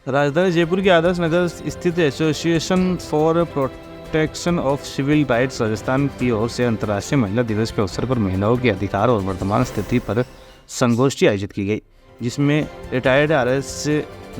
राजधानी जयपुर के आदर्श नगर स्थित association for protection of civil rights Rajasthan की ओर से अंतर्राष्ट्रीय महिला दिवस के अवसर पर महिलाओं के अधिकार और वर्तमान स्थिति पर संगोष्ठी आयोजित की गई, जिसमें रिटायर्ड RS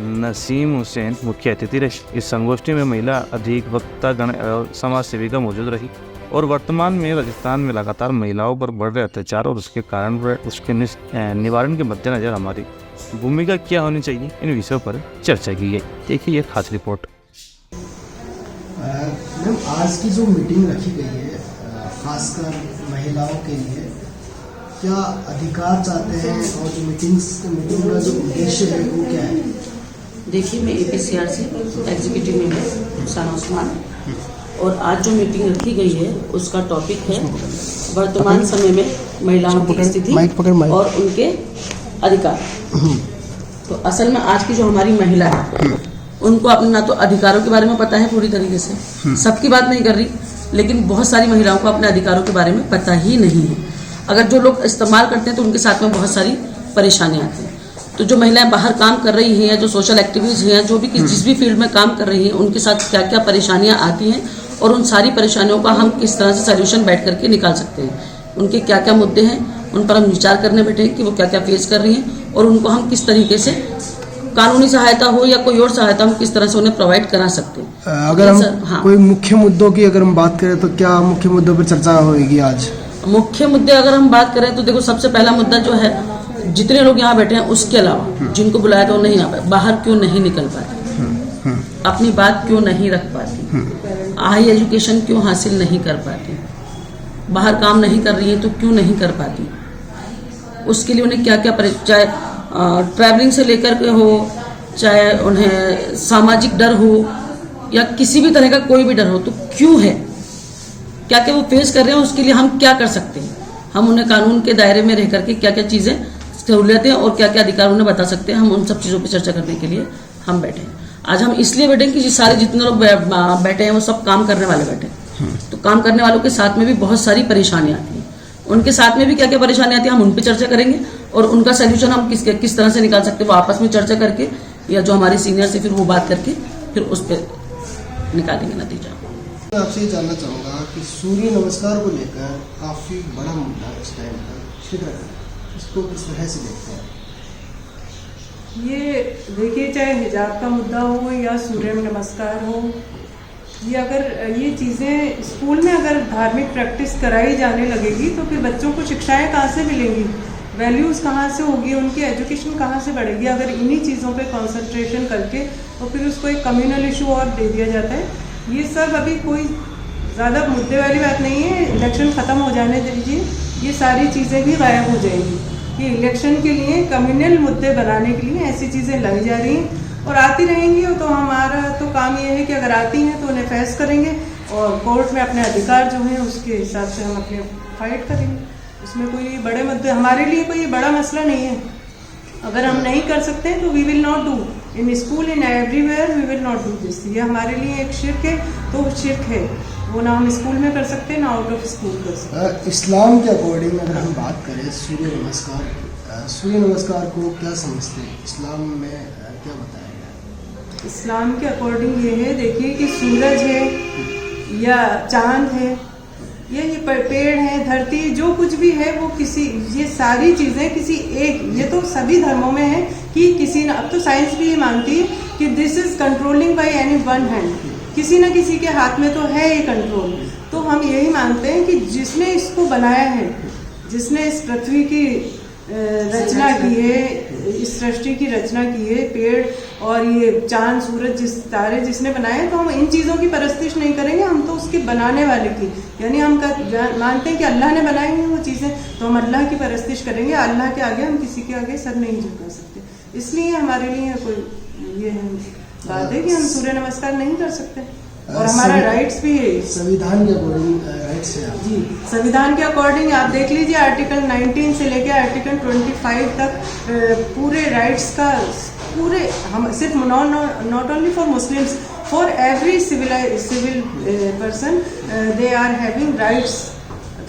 नसीम हुसैन मुख्य अतिथि रही। इस संगोष्ठी में महिला अधिवक्ता गण और समाज सेविका मौजूद रही और वर्तमान में राजस्थान में लगातार महिलाओं पर बढ़ रहे अत्याचार और उसके कारण उसके निवारण के मद्देनजर हमारी भूमिका क्या होनी चाहिए, इन विषयों पर चर्चा की गई। देखिए ये खास रिपोर्ट। मैम, आज की जो मीटिंग रखी गई है खासकर महिलाओं के लिए, क्या अधिकार चाहते हैं और जो मीटिंग का जो उद्देश्य है वो क्या है? देखिए, मैं APCR से एग्जीक्यूटिव मेंबर साना उस्मान, और आज जो मीटिंग रखी गई है उसका टॉपिक है वर्तमान समय में महिलाओं की स्थिति और उनके अधिकार। तो असल में आज की जो हमारी महिला है उनको अपने ना तो अधिकारों के बारे में पता है पूरी तरीके से, सबकी बात नहीं कर रही, लेकिन बहुत सारी महिलाओं को अपने अधिकारों के बारे में पता ही नहीं है। अगर जो लोग इस्तेमाल करते हैं तो उनके साथ में बहुत सारी परेशानियां आती हैं। तो जो महिलाएं बाहर काम कर रही हैं या जो सोशल एक्टिविटीज हैं, जो भी जिस भी फील्ड में काम कर रही हैं, उनके साथ क्या क्या परेशानियां आती हैं और उन सारी परेशानियों का हम किस तरह से सोल्यूशन बैठ करके निकाल सकते हैं, उनके क्या क्या मुद्दे हैं उन पर हम विचार करने बैठे कि वो क्या क्या फेस कर रही हैं और उनको हम किस तरीके से कानूनी सहायता हो या कोई और सहायता हम किस तरह से उन्हें प्रोवाइड करा सकते हैं। अगर हम कोई मुख्य मुद्दों की अगर हम बात करें तो क्या मुख्य मुद्दों पर चर्चा होगी आज? मुख्य मुद्दे अगर हम बात करें तो देखो, सबसे पहला मुद्दा जो है, जितने लोग यहाँ बैठे हैं उसके अलावा जिनको बुलाया था वो नहीं आ पाए, बाहर क्यों नहीं निकल पाते, अपनी बात क्यों नहीं रख पाती, हाई एजुकेशन क्यों हासिल नहीं कर पाती, बाहर काम नहीं कर रही है तो क्यों नहीं कर पाती, उसके लिए उन्हें क्या क्या चाहे ट्रैवलिंग से लेकर के हो, चाहे उन्हें सामाजिक डर हो या किसी भी तरह का कोई भी डर हो, तो क्यों है, क्या क्या वो फेस कर रहे हैं, उसके लिए हम क्या कर सकते हैं, हम उन्हें कानून के दायरे में रह करके क्या क्या चीज़ें सहूलियतें और क्या क्या अधिकार उन्हें बता सकते हैं, हम उन सब चीज़ों पर चर्चा करने के लिए हम बैठे हैं। आज हम इसलिए बैठे हैं कि सारे जितने लोग बैठे हैं वो सब काम करने वाले बैठे हैं, तो काम करने वालों के साथ में भी बहुत सारी परेशानियां आती हैं, उनके साथ में भी क्या क्या परेशानी आती है हम उन पर चर्चा करेंगे और उनका सोल्यूशन हम किस तरह से निकाल सकते हैं वो आपस में चर्चा करके या जो हमारे सीनियर से फिर वो बात करके फिर उस पर निकालेंगे नतीजा। मैं आपसे ये जानना चाहूँगा कि सूर्य नमस्कार को लेकर काफ़ी बड़ा मुद्दा इस टाइम पर छिड़ रहा है, इसको किस तरह से देखते हैं? ये देखिए, चाहे हिजाब का मुद्दा हो या सूर्य नमस्कार हो, ये अगर ये चीज़ें स्कूल में अगर धार्मिक प्रैक्टिस कराई जाने लगेगी तो फिर बच्चों को शिक्षाएं कहाँ से मिलेंगी, वैल्यूज़ कहाँ से होगी, उनकी एजुकेशन कहाँ से बढ़ेगी, अगर इन्हीं चीज़ों पे कंसंट्रेशन करके तो फिर उसको एक कम्युनल इशू और दे दिया जाता है। ये सब अभी कोई ज़्यादा मुद्दे वाली बात नहीं है, इलेक्शन ख़त्म हो जाने दीजिए, ये सारी चीज़ें भी गायब हो जाएंगी। कि इलेक्शन के लिए कम्युनल मुद्दे बनाने के लिए ऐसी चीज़ें लाई जा रही हैं और आती रहेंगी। तो हमारा तो काम ये है कि अगर आती हैं तो उन्हें फेस करेंगे और कोर्ट में अपने अधिकार जो हैं उसके हिसाब से हम अपने फाइट करेंगे। उसमें कोई बड़े मुद्दे हमारे लिए कोई बड़ा मसला नहीं है। अगर हम नहीं कर सकते हैं तो we will not do in school, in everywhere we will not do this. ये हमारे लिए एक शिर्क है, तो शिर्क है वो ना हम स्कूल में कर सकते हैं ना आउट ऑफ स्कूल कर सकते हैं। इस्लाम के अकॉर्डिंग अगर हम बात करें सूर्य नमस्कार को क्या समझते हैं, इस्लाम में क्या बताया गया? इस्लाम के अकॉर्डिंग ये है, देखिए कि सूरज है या चांद है या ये पेड़ है, धरती, जो कुछ भी है वो किसी, ये सारी चीज़ें किसी एक, ये तो सभी धर्मों में है कि किसी न, अब तो साइंस भी ये मानती है कि this is controlling by any one hand, किसी न किसी के हाथ में तो है ये कंट्रोल। तो हम यही मानते हैं कि जिसने इसको बनाया है, जिसने इस पृथ्वी की रचना की है, इस सृष्टि की रचना की है, पेड़ और ये चांद सूरज जिस तारे जिसने बनाए, तो हम इन चीज़ों की परस्तिश नहीं करेंगे, हम तो उसके बनाने वाले की, यानी हम मानते हैं कि अल्लाह ने बनाई हैं वो चीज़ें, तो हम अल्लाह की परस्तिश करेंगे। अल्लाह के आगे हम किसी के आगे सर नहीं झुका सकते, इसलिए हमारे लिए कोई ये बात है कि हम सूर्य नमस्कार नहीं कर सकते और हमारा राइट्स भी है। संविधान के अकॉर्डिंग राइट्स है जी, संविधान के अकॉर्डिंग आप देख लीजिए, आर्टिकल 19 से लेकर आर्टिकल 25 तक पूरे राइट्स का, पूरे हम सिर्फ not only for Muslims, for every civil person they are having rights.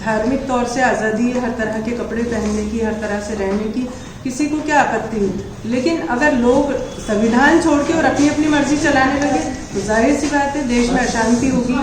धार्मिक तौर से आज़ादी है, हर तरह के कपड़े पहनने की, हर तरह से रहने की, किसी को क्या आपत्ति है। लेकिन अगर लोग संविधान छोड़ के और अपनी अपनी मर्जी चलाने लगे तो जाहिर सी बात है देश में अशांति होगी,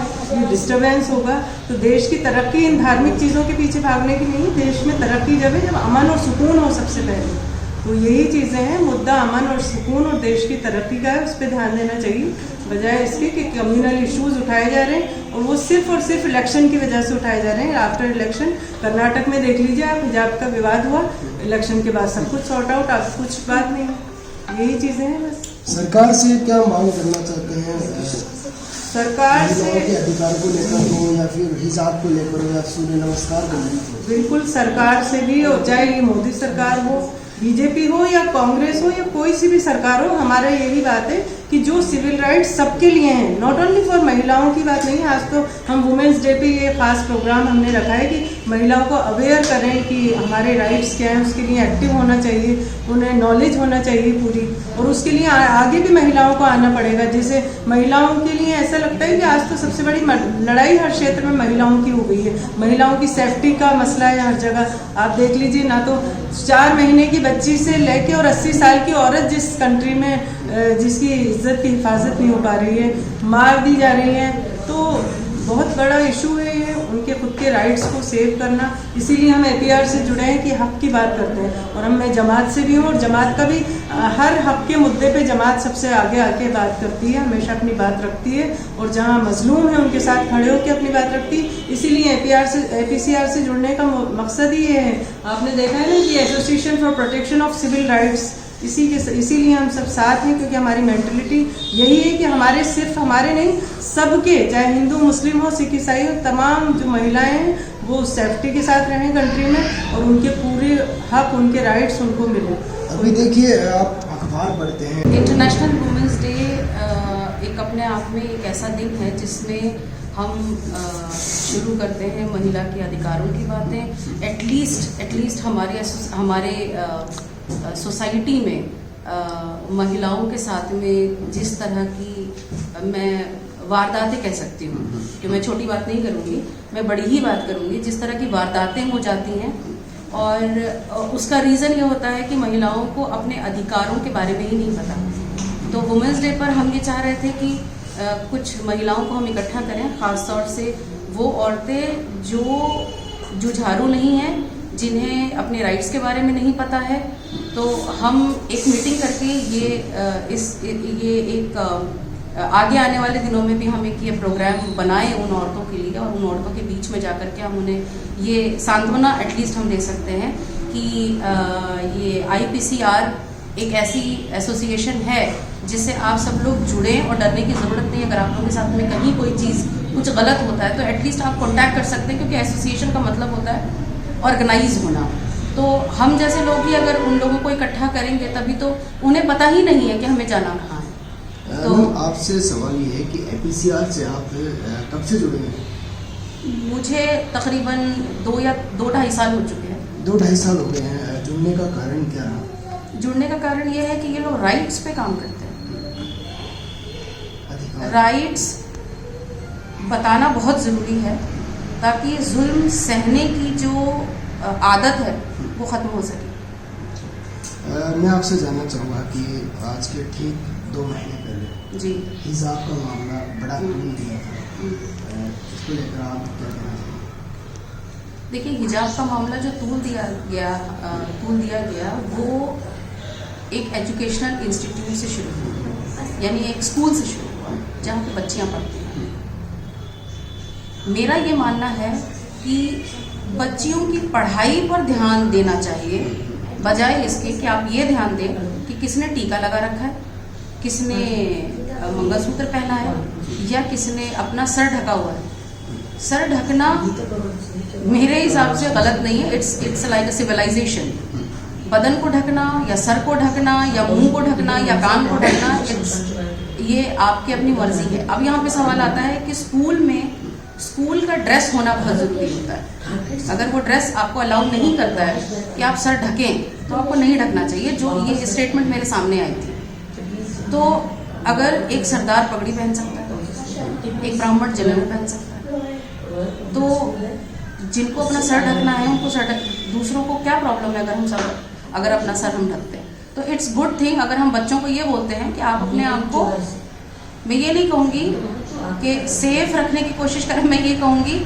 डिस्टर्बेंस होगा। तो देश की तरक्की इन धार्मिक चीज़ों के पीछे भागने की नहीं, देश में तरक्की जब अमन और सुकून हो सबसे पहले। तो यही चीज़ें हैं, मुद्दा अमन और सुकून और देश की तरक्की का है, उस पर ध्यान देना चाहिए, बजाय इसके कि कम्युनल इश्यूज उठाए जा रहे हैं और वो सिर्फ और सिर्फ इलेक्शन की वजह से उठाए जा रहे हैं। आफ्टर इलेक्शन कर्नाटक में देख लीजिए आप, हिजाब का विवाद हुआ, इलेक्शन के बाद सब कुछ सॉर्ट आउट, अब कुछ बात नहीं है। यही चीज़ें हैं बस। सरकार से क्या मांग करना चाहते हैं? सरकार से महिलाओं के अधिकार को लेकर हो या फिर हिजाब को लेकर हो या सूर्य नमस्कार को लेकर हो? बिल्कुल सरकार से भी, और चाहे ये मोदी सरकार हो, बीजेपी हो या कांग्रेस हो या कोई सी भी सरकार हो, हमारा यही बात है कि जो सिविल राइट्स सबके लिए हैं, नॉट ओनली फॉर महिलाओं की बात नहीं है। आज तो हम वुमेंस डे पे ये खास प्रोग्राम हमने रखा है कि महिलाओं को अवेयर करें कि हमारे राइट्स क्या हैं, उसके लिए एक्टिव होना चाहिए, उन्हें नॉलेज होना चाहिए पूरी, और उसके लिए आगे भी महिलाओं को आना पड़ेगा। जैसे महिलाओं के लिए ऐसा लगता है कि आज तो सबसे बड़ी लड़ाई हर क्षेत्र में महिलाओं की हो गई है, महिलाओं की सेफ्टी का मसला है हर जगह। आप देख लीजिए ना, तो 4 महीने की बच्ची से लेके और 80 साल की औरत जिस कंट्री में जिसकी इज्जत की हिफाजत नहीं हो पा रही है, मार दी जा रही है, तो बहुत बड़ा इशू है ये, उनके खुद के राइट्स को सेव करना। इसीलिए हम APR से जुड़े हैं कि हक की बात करते हैं, और हम मैं जमात से भी हूँ, और जमात का भी हर हक के मुद्दे पे जमात सबसे आगे आके बात करती है, हमेशा अपनी बात रखती है, और जहाँ मजलूम है उनके साथ खड़े होकर अपनी बात रखती है। इसीलिए APCR से जुड़ने का मकसद ही ये है। आपने देखा है ना कि association for protection of civil rights, इसीलिए हम सब साथ हैं, क्योंकि हमारी मेंटलिटी यही है कि हमारे सिर्फ हमारे नहीं, सबके, चाहे हिंदू मुस्लिम हो सिख ईसाई हो, तमाम जो महिलाएं हैं वो सेफ्टी के साथ रहें कंट्री में, और उनके पूरे हक, उनके राइट्स उनको मिले। अभी देखिए आप अखबार पढ़ते हैं, इंटरनेशनल वुमेंस डे एक अपने आप में एक ऐसा दिन है जिसमें हम शुरू करते हैं महिला के अधिकारों की बातें। एटलीस्ट हमारे सोसाइटी में महिलाओं के साथ में जिस तरह की मैं वारदातें कह सकती हूँ, कि मैं छोटी बात नहीं करूँगी, मैं बड़ी ही बात करूँगी, जिस तरह की वारदातें हो जाती हैं, और उसका रीज़न ये होता है कि महिलाओं को अपने अधिकारों के बारे में ही नहीं पता। तो वुमेंस डे पर हम ये चाह रहे थे कि कुछ महिलाओं को हम इकट्ठा करें, ख़ास तौर से वो औरतें जो जुझारू नहीं हैं, जिन्हें अपने राइट्स के बारे में नहीं पता है। तो हम एक मीटिंग करके ये एक आगे आने वाले दिनों में भी हम एक ये प्रोग्राम बनाए उन औरतों के लिए, और उन औरतों के बीच में जाकर के हम उन्हें ये सांत्वना एटलीस्ट हम दे सकते हैं कि ये IPCR एक ऐसी एसोसिएशन है जिससे आप सब लोग जुड़ें, और डरने की ज़रूरत नहीं। अगर आप लोगों के साथ में कहीं कोई चीज़ कुछ गलत होता है तो एटलीस्ट आप कॉन्टैक्ट कर सकते हैं, क्योंकि एसोसिएशन का मतलब होता है ऑर्गेनाइज होना। तो हम जैसे लोग ही अगर उन लोगों को इकट्ठा करेंगे तभी तो उन्हें पता ही नहीं है कि हमें जाना कहाँ है। तो आपसे सवाल ये है कि APCR से आप कब से जुड़े हैं? मुझे तकरीबन 2-2.5 साल हो चुके हैं। 2-2.5 साल हो गए हैं। जुड़ने का कारण क्या रहा? जुड़ने का कारण ये है कि ये लोग राइट्स पे काम करते हैं। अधिकार, राइट्स बताना बहुत ज़रूरी है ताकि जुल्म सहने की जो आदत है वो ख़त्म हो सके। मैं आपसे जानना चाहूँगा कि आज के ठीक 2 महीने पहले जी, हिजाब का मामला बड़ा खून दिया था, इसको लेकर आप क्या कहना चाहिए? देखिए, हिजाब का मामला जो तूल दिया गया वो एक एजुकेशनल इंस्टीट्यूट से शुरू हुआ, यानी एक स्कूल से शुरू हुआ जहाँ पे बच्चियाँ पढ़ती हैं। मेरा ये मानना है कि बच्चियों की पढ़ाई पर ध्यान देना चाहिए, बजाय इसके कि आप ये ध्यान दें कि किसने टीका लगा रखा है, किसने मंगलसूत्र पहना है, या किसने अपना सर ढका हुआ है। सर ढकना मेरे हिसाब से गलत नहीं है। It's like a civilization. बदन को ढकना या सर को ढकना या मुंह को ढकना या कान को ढकना, ये आपकी अपनी मर्जी है। अब यहाँ पे सवाल आता है कि स्कूल का ड्रेस होना बहुत ज़रूरी होता है। अगर वो ड्रेस आपको अलाउ नहीं करता है कि आप सर ढकें तो आपको नहीं ढकना चाहिए। जो ये स्टेटमेंट मेरे सामने आई थी, तो अगर एक सरदार पगड़ी पहन सकता है, एक ब्राह्मण जनेऊ पहन सकता है, तो जिनको अपना सर ढकना है उनको सर ढक, दूसरों को क्या प्रॉब्लम है अगर हम सब अगर अपना सर हम ढकते हैं। तो इट्स गुड थिंग अगर हम बच्चों को ये बोलते हैं कि आप अपने आप को, मैं ये नहीं कहूँगी कि सेफ रखने की कोशिश करें, मैं ये कहूँगी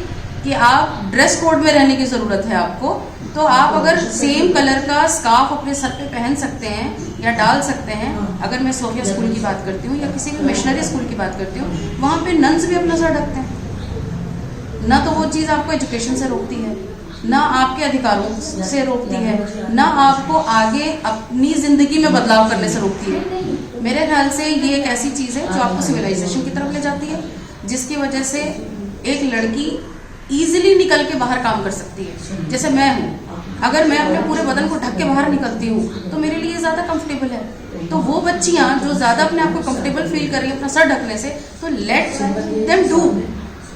कि आप ड्रेस कोड में रहने की ज़रूरत है आपको, तो आप अगर सेम कलर का स्कार्फ अपने सर पे पहन सकते हैं या डाल सकते हैं। अगर मैं सोफिया स्कूल की बात करती हूँ या किसी भी मिशनरी स्कूल की बात करती हूँ, वहाँ पे नन्स भी अपना सर ढकते हैं। ना तो वो चीज़ आपको एजुकेशन से रोकती है, ना आपके अधिकारों से रोकती है, ना आपको आगे अपनी ज़िंदगी में बदलाव करने से रोकती है। मेरे ख्याल से ये एक ऐसी चीज़ है जो आपको सिविलाइजेशन की तरफ ले जाती है, जिसकी वजह से एक लड़की ईजिली निकल के बाहर काम कर सकती है। जैसे मैं हूँ, अगर मैं अपने पूरे बदन को ढक के बाहर निकलती हूँ तो मेरे लिए ज़्यादा कंफर्टेबल है। तो वो बच्चियाँ जो ज़्यादा अपने आप को कंफर्टेबल फील कर रही हैं अपना सर ढकने से, तो लेट देम डू,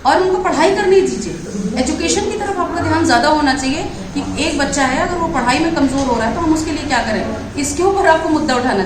और उनको पढ़ाई करने दीजिए। एजुकेशन की तरफ आपका ध्यान ज़्यादा होना चाहिए कि एक बच्चा है अगर वो पढ़ाई में कमज़ोर हो रहा है तो हम उसके लिए क्या करें, इसके ऊपर आपको मुद्दा उठाना